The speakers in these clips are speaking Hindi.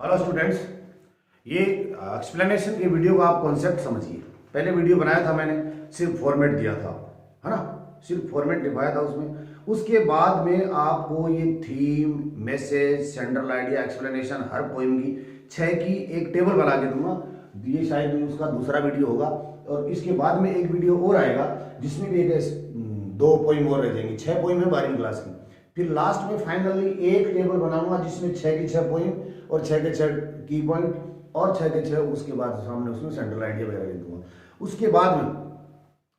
हेलो स्टूडेंट्स, ये एक्सप्लेनेशन की वीडियो का आप कॉन्सेप्ट समझिए। पहले वीडियो बनाया था मैंने, सिर्फ फॉर्मेट दिया था, है ना, सिर्फ फॉर्मेट लिखवाया था उसमें। उसके बाद में आपको ये theme, message, central idea, explanation हर पोइम की 6 की एक टेबल बना के दूंगा। ये शायद उसका दूसरा वीडियो होगा और इसके बाद में एक वीडियो और आएगा जिसमें भी एक 2 पोइम और रह जाएंगी। 6 पोइम है 12वीं क्लास की। फिर लास्ट में फाइनली एक टेबल बनाऊंगा जिसमें 6 की 6 पोइम और 6 के 6 की पॉइंट और 6 के 6 उसके बाद सामने उसमें सेंट्रल आइडिया वगैरह लिख दूंगा। उसके बाद में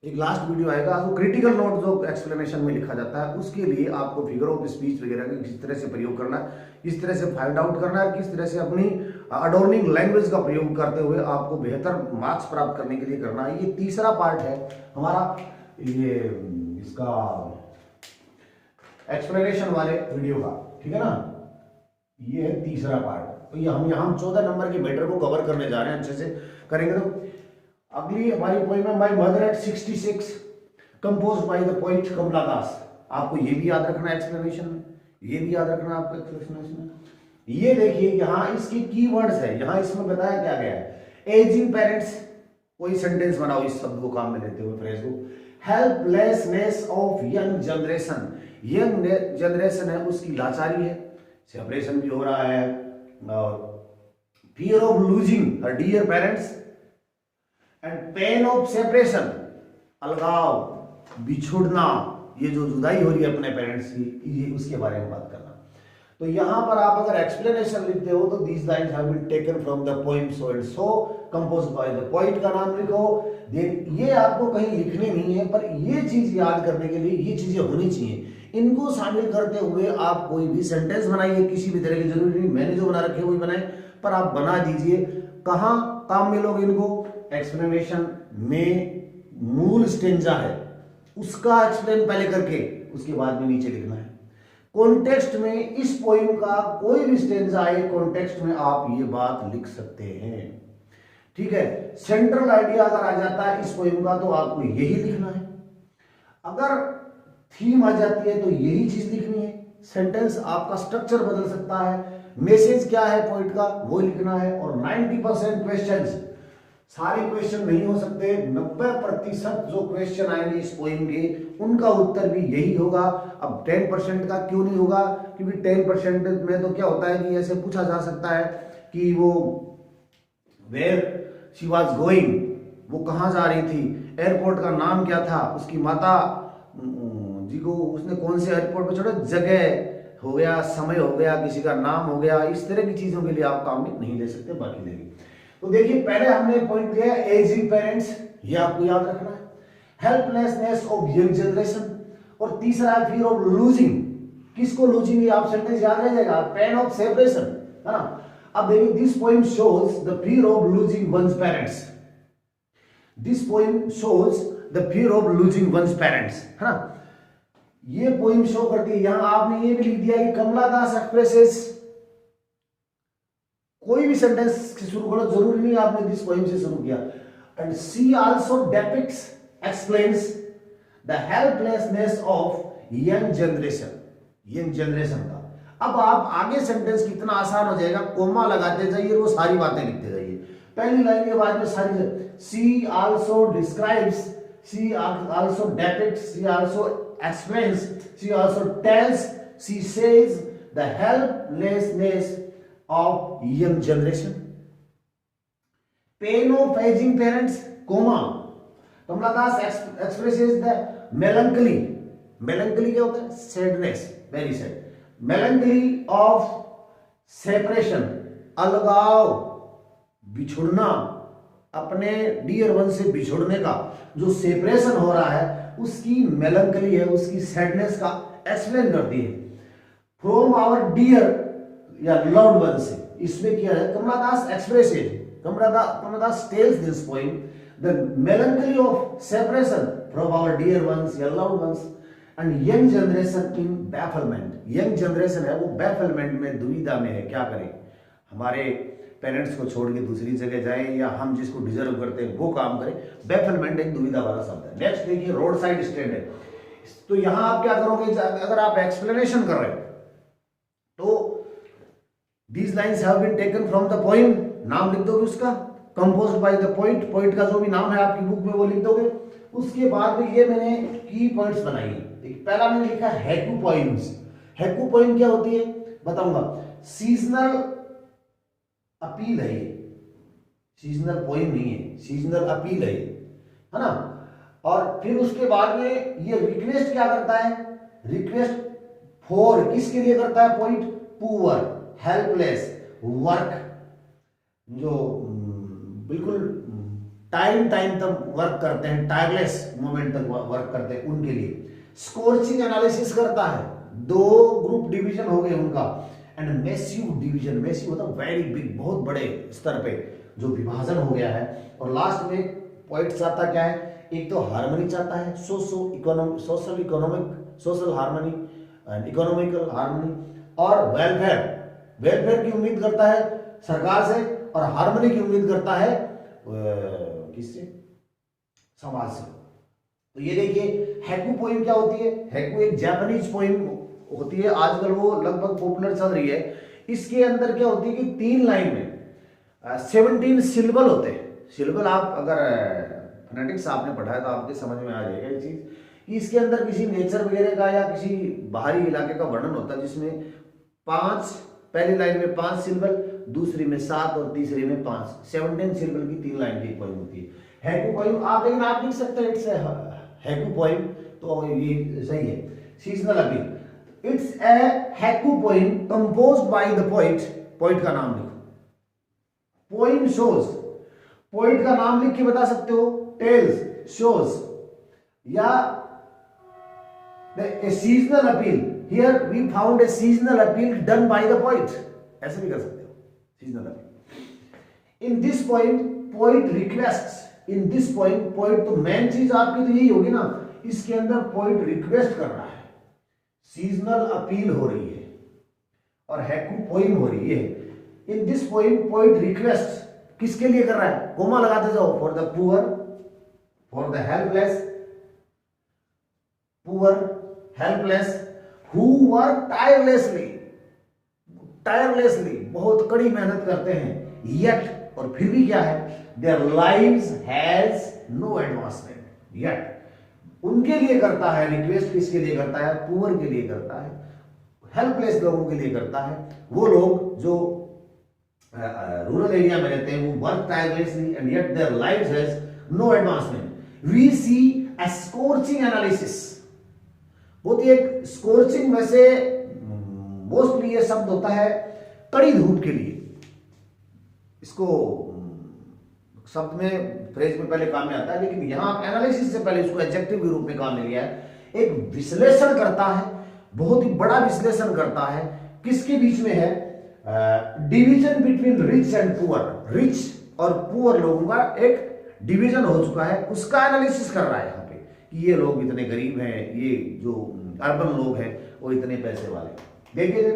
एक लास्ट वीडियो आएगा, वो क्रिटिकल नोट जो एक्सप्लेनेशन में लिखा जाता है उसके लिए आपको फिगर ऑफ स्पीच वगैरह का किस तरह से प्रयोग करना है, किस तरह से फाइंड आउट करना है, किस तरह से अपनी अडोर्निंग लैंग्वेज का प्रयोग करते हुए आपको बेहतर मार्क्स प्राप्त करने के लिए करना है। ये तीसरा पार्ट है हमारा, ये इसका एक्सप्लेनेशन वाले वीडियो का, ठीक है ना। ये है तीसरा पार्ट। तो ये हम 14 नंबर के मैटर को कवर करने जा रहे हैं, अच्छे से करेंगे। तो अगली हमारी पोइम है my mother at 66, composed by the poet Kamala Das. आपको ये भी याद रखना है एक्सप्लेनेशन में, ये भी याद रखना है आपको एक्सप्लेनेशन में। ये देखिए यहाँ इसके कीवर्ड्स है, यहाँ इसमें बताया क्या गया है। एजिंग पेरेंट्स, कोई सेंटेंस बनाओ इस शब्द को काम में लेते हुए, फ्रेज को। Helplessness of young generation, young generation है उसकी लाचारी है, सेपरेशन भी हो रहा है। और fear of losing her dear parents and pain of separation, अलगाव, बिछुड़ना, ये जो जुदाई हो रही है अपने पेरेंट्स की, ये उसके बारे में बात करना। तो यहां पर आप अगर एक्सप्लेनेशन लिखते हो तो these lines have been taken from the poem so and so, composed by the poet का नाम लिखो। देन ये आपको कहीं लिखने नहीं है, पर ये चीज याद करने के लिए ये चीजें होनी चाहिए। इनको शामिल करते हुए आप कोई भी सेंटेंस बनाइए, किसी भी तरह की जरूरी नहीं मैंने जो बना रखे वही बनाए, पर आप बना दीजिए। कहां काम में लोगे इनको? एक्सप्लेनेशन में मूल स्टेंजा है उसका एक्सप्लेन पहले करके उसके बाद में नीचे लिखना है। कॉन्टेक्स्ट में इस पोइम का कोई भी स्टेंजा आए, कॉन्टेक्स्ट में आप ये बात लिख सकते हैं, ठीक है। सेंट्रल आइडिया अगर आ जाता है इस पोइम का तो आपको यही लिखना है। अगर थीम आ जाती है तो यही चीज लिखनी है। सेंटेंस आपका स्ट्रक्चर बदल सकता है, मैसेज क्या है पॉइंट का वो लिखना है। और 90% क्वेश्चंस, सारे क्वेश्चन नहीं हो सकते, 90% जो क्वेश्चन आएंगे इस पोइम के उनका उत्तर भी यही होगा। अब 10% का क्यों नहीं होगा? क्योंकि 10% में तो क्या होता है कि ऐसे पूछा जा सकता है कि वो वेयर शी वॉज गोइंग, वो कहाँ जा रही थी, एयरपोर्ट का नाम क्या था, उसकी माता जी को उसने कौन से एयरपोर्ट पे छोड़ा, जगह हो गया, समय हो गया, किसी का नाम हो गया, इस तरह की चीजों के लिए आप काम में नहीं ले सकते, बाकी लेंगे। तो देखिए पहले हमने पॉइंट दिया एजिंग पेरेंट्स, ये आपको याद रखना है। हेल्पलेसनेस ऑफ यंग जनरेशन, और तीसरा है फियर ऑफ लूजिंग। किसको लूजिंग? ये आप सेंटेंस याद रह जाएगा, पेन ऑफ सेपरेशन, है ना। अब देखिए this poem shows the fear of losing one's parents, this poem shows the fear of losing one's parents, है ना। ये पोएम शो करती है। यहां आपने ये भी लिख दिया कि कमला दास एक्सप्रेसेस, कोई भी सेंटेंस से शुरू करो, जरूरी नहीं आपने दिस पोएम से शुरू किया। And she also depicts, explains the helplessness of young generation, young generation का। अब आप आगे सेंटेंस कितना आसान हो जाएगा, कोमा लगाते जाइए, वो सारी बातें लिखते जाइए। पहली लाइन के बाद में सारी, she also describes, she also depicts, she also explains, she also tells, she says the helplessness of young generation, pain of aging parents, comma, Kamala Das expresses the melancholy, melancholy क्या होता है? sadness, very sad, melancholy of separation, अलगाव, बिछुड़ना, अपने डियर वन से बिछुड़ने का जो सेपरेशन हो रहा है उसकी मेलंकली है, उसकी सैडनेस का एक्सप्लेन करती है। फ्रॉम आवर डियर या लव्ड वन से, इसमें क्या है? Kamala Das expresses, Kamala Das tells this poem the melancholy of separation from our dear ones या loved ones and young generation in bafflement. Young generation है वो बैफलमेंट में, दुविधा में है, क्या करें, हमारे पेरेंट्स को छोड़ के दूसरी जगह जाएं या हम जिसको डिजर्व करते हैं वो काम करें। बैफलमेंट एक दुविधा वाला शब्द है। नेक्स्ट देखिए रोड साइड स्टैंड है। तो यहां आप क्या करोगे, अगर आप एक्सप्लेनेशन कर रहे हैं तो these lines have been taken from the poem, नाम लिख दोगे उसका, composed by the poet, poet का जो भी नाम है आपकी बुक में वो लिख दोगे। उसके बाद में ये मैंने की पॉइंट्स बनाई। पहला मैंने लिखा हैकू पोएम्स। हैकू पोएम क्या होती है बताऊंगा। सीजनल अपील है ये, सीजनल पोएम नहीं है, सीजनल अपील है ना। और फिर उसके बाद में ये रिक्वेस्ट क्या करता है, रिक्वेस्ट फॉर किसके लिए करता है पॉइंट, पुअर, हेल्पलेस, वर्क, जो बिल्कुल टाइम तक वर्क करते हैं, टायरलेस मोमेंट तक वर्क करते हैं, उनके लिए। स्कोर्चिंग एनालिसिस करता है, दो ग्रुप डिवीजन हो गए उनका, एंड मैसिव डिवीजन, मैसिव होता है वेरी बिग, बहुत बड़े स्तर पे जो विभाजन हो गया है। और लास्ट में पॉइंट चाहता क्या है, एक तो हार्मनी चाहता है, social economic, social harmony and economical harmony, और वेलफेयर, वेलफेयर की उम्मीद करता है सरकार से, और हार्मनी की उम्मीद करता है किससे, समाज से। तो ये देखिए हैकू पोएम क्या होती है। हैकू एक जापानीज पोएम होती है, आजकल वो लगभग पॉपुलर चल रही है। इसके अंदर क्या होती है कि 3 लाइन में 17 सिलेबल होते हैं। सिलेबल आप अगर फोनेटिक्स आपने पढ़ा है तो आपके समझ में आ जाएगा ये चीज, कि इसके अंदर किसी नेचर वगैरह का या किसी बाहरी इलाके का वर्णन होता है, जिसमें 5, पहली लाइन में 5 सिलेबल, दूसरी में 7 और तीसरी में 5, 17 सिलेबल की 3 लाइन की पोएम होती है हैकू पोएम। आप लेकिन आप लिख सकते हैं इट्स हैकू पोएम, तो ये सही है। Seasonal appeal, it's a haiku poem composed by the poet, poet का नाम लिखो। पोएम शोज, पोएट का नाम लिख के बता सकते हो, टेल्स, शोज, या a seasonal appeal, here we found a seasonal appeal done by the poet, ऐसे भी कर सकते हो seasonal appeal। in this poem poet requests, in this poem poet, तो मेन चीज आपकी तो यही होगी ना, इसके अंदर poet रिक्वेस्ट कर रहा है, सीजनल अपील हो रही है और हैकू पोएम हो रही है। in this poem poet requests, किसके लिए कर रहा है, कोमा लगाते जाओ, for the poor, for the helpless, poor, helpless, who work tirelessly, बहुत कड़ी मेहनत करते हैं, yet, और फिर भी क्या है, their lives has no advancement, yet, उनके लिए करता है रिक्वेस्ट, किसके लिए करता है, पुअर के लिए करता है, हेल्पलेस लोगों के लिए करता है, वो लोग जो रूरल एरिया में रहते हैं, वो work tirelessly and yet their lives has no advancement. We see a scorching analysis, होती है स्कोर्चिंग, वैसे मोस्टली ये शब्द होता है कड़ी धूप के लिए, इसको शब्द में फ्रेज में पहले काम में आता है, लेकिन यहां एनालिसिस से पहले इसको एडजेक्टिव के रूप में काम में लिया है। एक विश्लेषण करता है, बहुत ही बड़ा विश्लेषण करता है, किसके बीच में है, division between rich and poor, rich और पुअर लोगों का एक डिवीजन हो चुका है, उसका एनालिसिस कर रहा है यहाँ पे, कि ये लोग इतने गरीब हैं, ये जो अर्बन लोग हैं वो इतने पैसे वाले। देखिए,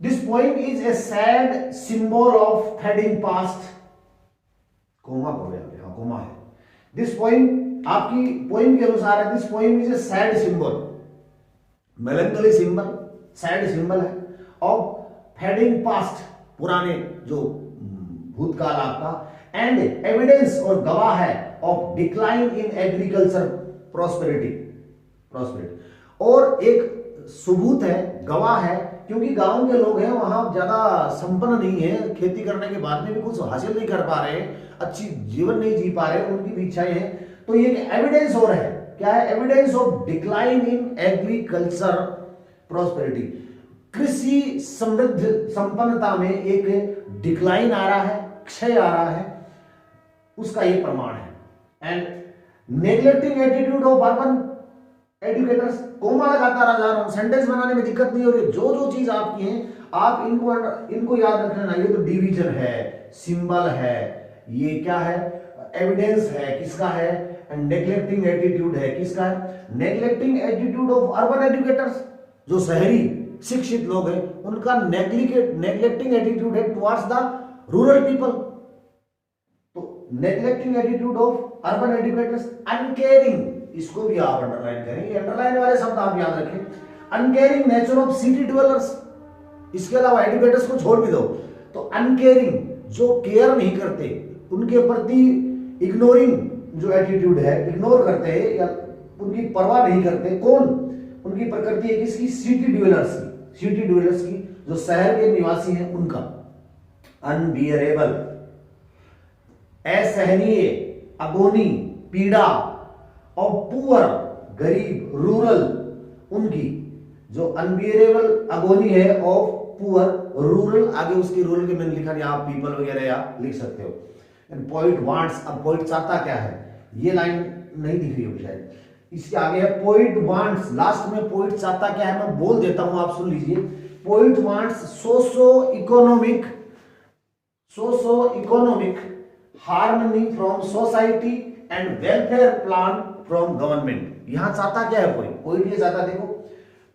this poem is a sad symbol of fading past, comma हो गया, हाँ कोमा है। दिस पोएम आपकी पोएम के अनुसार है, this poem is a sad symbol, melancholy symbol, sad symbol है ऑफ फेडिंग पास्ट, पुराने जो भूतकाल आपका, एंड एविडेंस और गवाह है of decline in agriculture prosperity, और एक सबूत है, गवाह है, क्योंकि गांव के लोग हैं वहां ज्यादा संपन्न नहीं है, खेती करने के बाद में भी कुछ हासिल नहीं कर पा रहे, अच्छी जीवन नहीं जी पा रहे, उनकी भी इच्छाएं हैं, तो ये एविडेंस हो रहा है, क्या है, evidence of decline in agriculture prosperity, कृषि समृद्ध संपन्नता में एक डिक्लाइन आ रहा है, क्षय आ रहा है, उसका ये प्रमाण है। And neglecting attitude of urban educators, comma लगाता रहा जा रहा हूं, सेंटेंस बनाने में दिक्कत नहीं हो रही, जो जो चीज आपकी है आप इनको याद रख लेना। ये तो डिवीजन है, सिंबल है, ये क्या है, एविडेंस है, किसका है, एंड नेग्लेक्टिंग एटीट्यूड है, किसका है, neglecting attitude of urban educators, जो शहरी शिक्षित लोग हैं उनका नेग्लेक्टिंग एटीट्यूड है टुवर्ड्स द रूरल पीपल। तो neglecting attitude of urban educators, uncaring, इसको भी आप अंडरलाइन करेंगे, अंडरलाइन वाले शब्द आप याद रखें, uncaring nature of city developers, इसके अलावा एडुकेटर्स को छोड़ भी दो तो अनकेयरिंग, जो केयर नहीं करते, उनके प्रति इग्नोरिंग जो एटीट्यूड है, इग्नोर करते हैं या उनकी परवाह नहीं करते, कौन? उनकी प्रकृति है किसकी? सिटी ड्वेलर्स की, सिटी ड्वेलर्स की, जो शहर के निवासी हैं उनका। अनबियरेबल, असहनीय, अगोनी, पीड़ा, और पुअर, गरीब, रूरल, उनकी जो अनबियरेबल अगोनी है ऑफ पुअर, रूरल, आगे उसकी रूरल के मैंने लिखा नहीं, आप पीपल वगैरह या लिख सकते हो। एंड पोइट वांट्स, अब पोइट चाहता क्या है, ये लाइन नहीं दिख रही होगी शायद, इसके आगे है पोइट वांट्स, लास्ट में पोइट चाहता क्या है मैं बोल देता हूं, आप सुन लीजिए। Poet wants socio economic harmony from society and welfare plan from government. यहां चाहता क्या है पोइट ये चाहता, देखो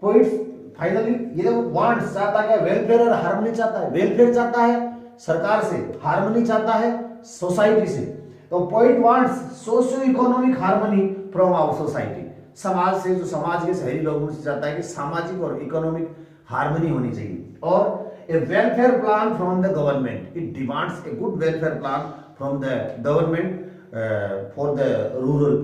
पोइट फाइनली ये देखो वांट्स चाहता क्या, वेलफेयर और हार्मनी चाहता है। वेलफेयर चाहता है सरकार से, हार्मनी चाहता है सोसाइटी से। तो poet wants socio economic harmony from our society, समाज से, जो समाज के शहरी लोगों से चाहता है कि सामाजिक और इकोनॉमिक हार्मनी होनी चाहिए। और a welfare plan from the government, it demands a good welfare plan from the government for the rural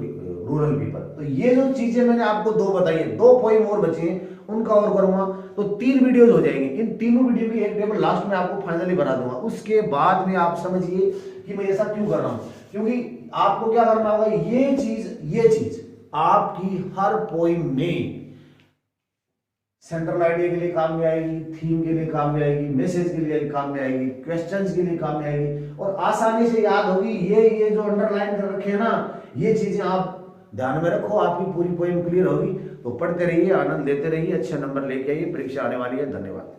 people. तो ये जो चीजें मैंने आपको दो बताई है, दो पोइम और बची हैं, उनका और करूंगा तो 3 वीडियोज हो जाएंगे। इन तीनों वीडियो की एक टेबल लास्ट में आपको फाइनली बना दूंगा। उसके बाद में आप समझिए कि मैं ऐसा क्यों कर रहा हूं, क्योंकि आपको क्या करना होगा, ये चीज आपकी हर पोइम में सेंट्रल आइडिया के लिए काम में आएगी, थीम के लिए काम में आएगी, मैसेज के लिए काम में आएगी, क्वेश्चंस के लिए काम में आएगी, और आसानी से याद होगी। ये जो अंडरलाइन कर रखे हैं ना, ये चीजें आप ध्यान में रखो, आपकी पूरी पोइम क्लियर होगी। तो पढ़ते रहिए, आनंद लेते रहिए, अच्छे नंबर लेके आइए, परीक्षा आने वाली है। धन्यवाद।